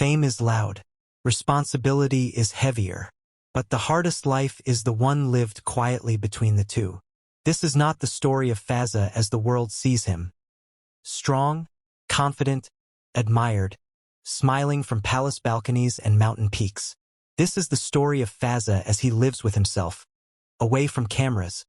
Fame is loud. Responsibility is heavier. But the hardest life is the one lived quietly between the two. This is not the story of Fazza as the world sees him. Strong, confident, admired, smiling from palace balconies and mountain peaks. This is the story of Fazza as he lives with himself, away from cameras,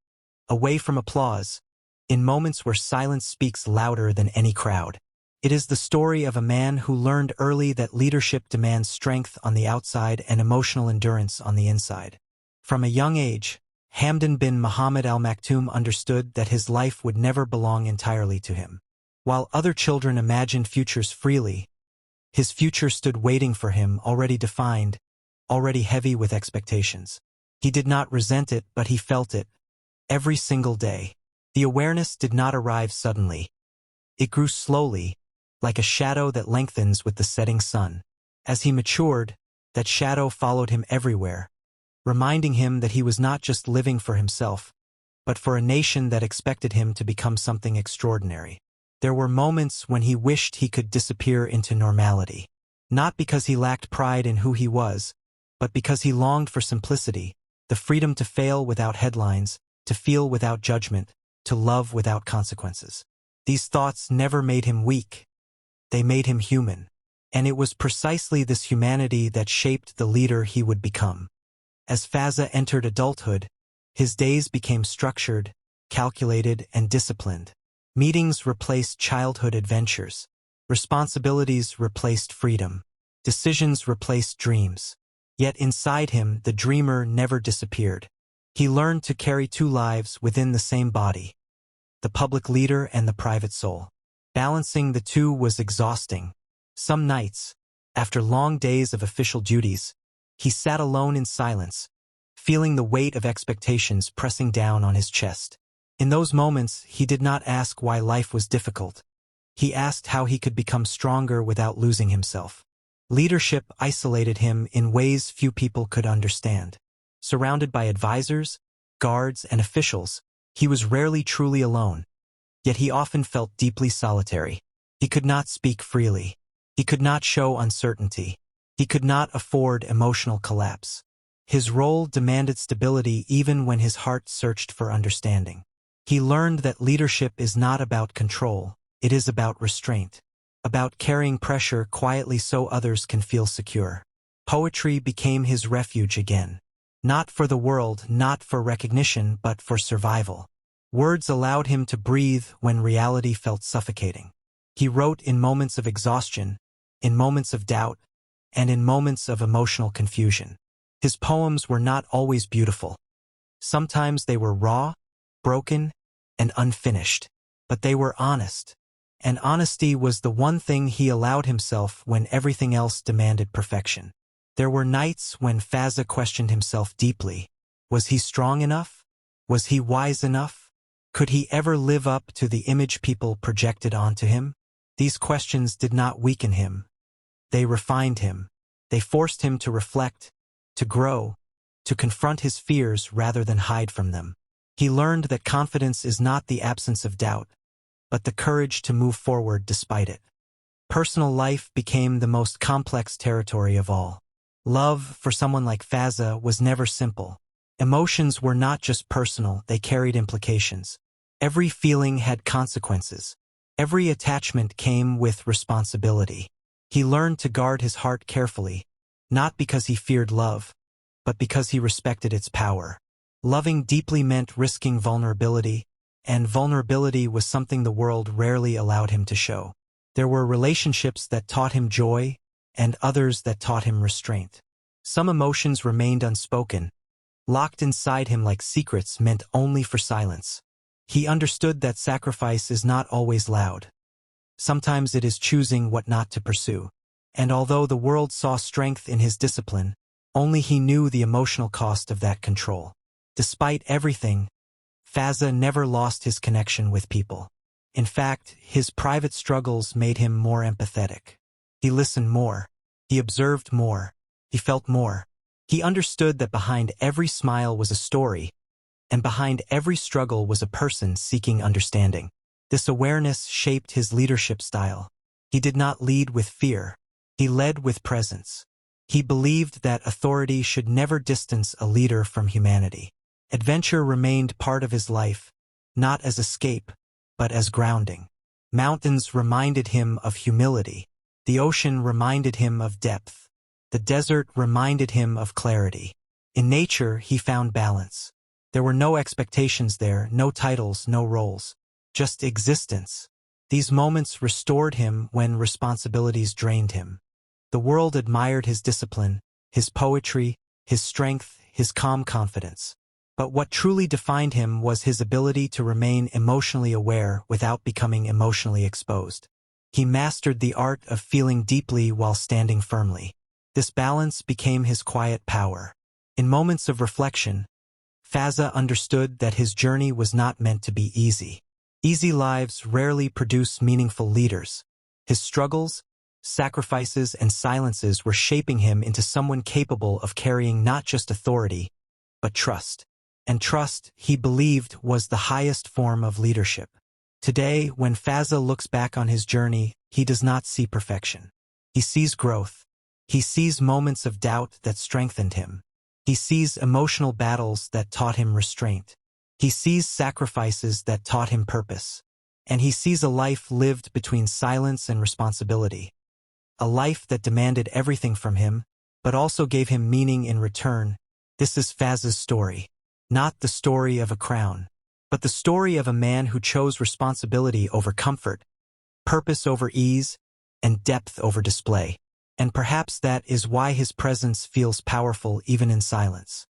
away from applause, in moments where silence speaks louder than any crowd. It is the story of a man who learned early that leadership demands strength on the outside and emotional endurance on the inside. From a young age, Hamdan bin Muhammad al-Maktoum understood that his life would never belong entirely to him. While other children imagined futures freely, his future stood waiting for him, already defined, already heavy with expectations. He did not resent it, but he felt it, every single day. The awareness did not arrive suddenly. It grew slowly, like a shadow that lengthens with the setting sun. As he matured, that shadow followed him everywhere, reminding him that he was not just living for himself, but for a nation that expected him to become something extraordinary. There were moments when he wished he could disappear into normality, not because he lacked pride in who he was, but because he longed for simplicity, the freedom to fail without headlines, to feel without judgment, to love without consequences. These thoughts never made him weak. They made him human. And it was precisely this humanity that shaped the leader he would become. As Fazza entered adulthood, his days became structured, calculated, and disciplined. Meetings replaced childhood adventures. Responsibilities replaced freedom. Decisions replaced dreams. Yet inside him, the dreamer never disappeared. He learned to carry two lives within the same body, the public leader and the private soul. Balancing the two was exhausting. Some nights, after long days of official duties, he sat alone in silence, feeling the weight of expectations pressing down on his chest. In those moments, he did not ask why life was difficult. He asked how he could become stronger without losing himself. Leadership isolated him in ways few people could understand. Surrounded by advisors, guards, and officials, he was rarely truly alone. Yet he often felt deeply solitary. He could not speak freely. He could not show uncertainty. He could not afford emotional collapse. His role demanded stability even when his heart searched for understanding. He learned that leadership is not about control, it is about restraint, about carrying pressure quietly so others can feel secure. Poetry became his refuge again. Not for the world, not for recognition, but for survival. Words allowed him to breathe when reality felt suffocating. He wrote in moments of exhaustion, in moments of doubt, and in moments of emotional confusion. His poems were not always beautiful. Sometimes they were raw, broken, and unfinished. But they were honest. And honesty was the one thing he allowed himself when everything else demanded perfection. There were nights when Fazza questioned himself deeply. Was he strong enough? Was he wise enough? Could he ever live up to the image people projected onto him? These questions did not weaken him. They refined him. They forced him to reflect, to grow, to confront his fears rather than hide from them. He learned that confidence is not the absence of doubt, but the courage to move forward despite it. Personal life became the most complex territory of all. Love for someone like Fazza was never simple. Emotions were not just personal, they carried implications. Every feeling had consequences. Every attachment came with responsibility. He learned to guard his heart carefully, not because he feared love, but because he respected its power. Loving deeply meant risking vulnerability, and vulnerability was something the world rarely allowed him to show. There were relationships that taught him joy, and others that taught him restraint. Some emotions remained unspoken, locked inside him like secrets meant only for silence. He understood that sacrifice is not always loud. Sometimes it is choosing what not to pursue. And although the world saw strength in his discipline, only he knew the emotional cost of that control. Despite everything, Fazza never lost his connection with people. In fact, his private struggles made him more empathetic. He listened more. He observed more. He felt more. He understood that behind every smile was a story, and behind every struggle was a person seeking understanding. This awareness shaped his leadership style. He did not lead with fear. He led with presence. He believed that authority should never distance a leader from humanity. Adventure remained part of his life, not as escape, but as grounding. Mountains reminded him of humility. The ocean reminded him of depth. The desert reminded him of clarity. In nature, he found balance. There were no expectations there, no titles, no roles. Just existence. These moments restored him when responsibilities drained him. The world admired his discipline, his poetry, his strength, his calm confidence. But what truly defined him was his ability to remain emotionally aware without becoming emotionally exposed. He mastered the art of feeling deeply while standing firmly. This balance became his quiet power. In moments of reflection, Fazza understood that his journey was not meant to be easy. Easy lives rarely produce meaningful leaders. His struggles, sacrifices, and silences were shaping him into someone capable of carrying not just authority, but trust. And trust, he believed, was the highest form of leadership. Today, when Fazza looks back on his journey, he does not see perfection. He sees growth. He sees moments of doubt that strengthened him. He sees emotional battles that taught him restraint. He sees sacrifices that taught him purpose. And he sees a life lived between silence and responsibility. A life that demanded everything from him, but also gave him meaning in return. This is Fazza's story. Not the story of a crown, but the story of a man who chose responsibility over comfort, purpose over ease, and depth over display. And perhaps that is why his presence feels powerful even in silence.